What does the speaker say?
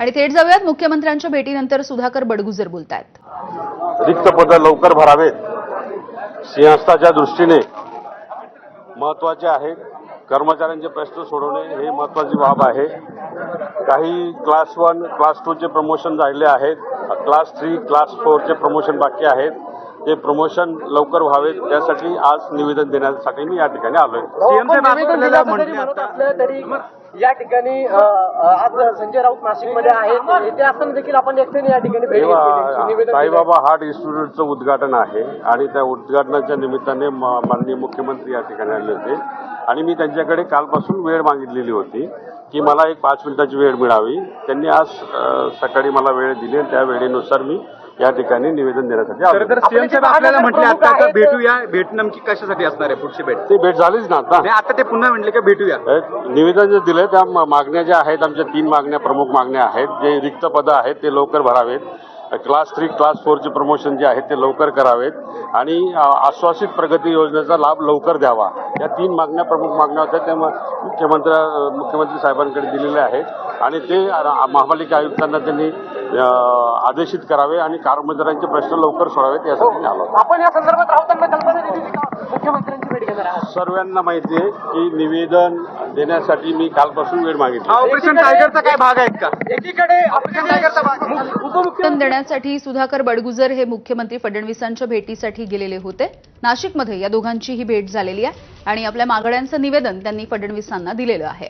आणि थेट जाऊयात मुख्यमंत्र्यांच्या भेटीनंतर सुधाकर बडगुजर बोलतायत। रिक्त पद लवकर भरावेत, सिंहस्थाच्या दृष्टीने महत्त्वाचे आहे। कर्मचाऱ्यांचे प्रश्न सोडवणे हे महत्त्वाची बाब आहे। काही क्लास 1, क्लास 2 चे प्रमोशन झाले आहेत, क्लास 3, क्लास 4 चे प्रमोशन बाकी आहेत। ते प्रमोशन लवकर व्हावेत त्यासाठी आज निवेदन देण्यासाठी मी या ठिकाणी आलोय। या ठिकाणी आज संजय राऊत नाशिकमध्ये आहेत, येथे असताना देखील आपण एकट्याने या ठिकाणी भेट घेतली। साईबाबा हार्ट इन्स्टिट्यूटचं उद्घाटन आहे आणि त्या उद्घाटनाच्या निमित्ताने माननीय मुख्यमंत्री या ठिकाणी आले होते आणि मी त्यांच्याकडे कालपासून वेळ मागितलेली होती की मला एक 5 मिनिटाची वेळ मिळावी। त्यांनी आज सकाळी मला वेळ दिली आणि त्या वेळेनुसार मी या ठिकाणी निवेदन देण्यासाठी आलो। तर सीएम साहेब आपल्याला म्हटले आता भेटूया, भेट नेमकी कशासाठी असणार आहे पुढची भेट? ती भेट झालीच ना आता ते पुन्हा म्हटले की भेटूया। निवेदन जे दिलं त्या मागण्या ज्या आहेत, आमच्या 3 मागण्या प्रमुख मागण्या आहेत। जे रिक्त पदं आहेत ते लवकर भरावेत, क्लास 3, क्लास 4 चे प्रमोशन जे आहेत ते लवकर करावेत आणि आश्वासित प्रगती योजनेचा लाभ लवकर द्यावा। या 3 मागण्या प्रमुख मागण्या होत्या, त्या मुख्यमंत्री साहेबांकडे दिलेल्या आहेत आणि ते महापालिका आयुक्तांना त्यांनी आदेशित करावे आणि कर्मचाऱ्यांचे प्रश्न लवकर सोडावेत यासाठी मी आलो। आपण या संदर्भात राऊतांना कल्पना दिली का मुख्यमंत्र्यांची भेट घेणार आहात? सर्वांना माहिती आहे की निवेदन देण्यासाठी मी कालपासून वेळ मागितली। ऑपरेशन टायगरचा काय भाग आहेत का? एकीकडे ऑपरेशन टायगरचा भाग उत्तर देण्यासाठी सुधाकर बडगुजर हे मुख्यमंत्री फडणवीसांच्या भेटीसाठी गेलेले होते। नाशिकमध्ये या दोघांची ही भेट झालेली आहे आणि आपल्या मागण्यांचं निवेदन त्यांनी फडणवीसांना दिलेलं आहे।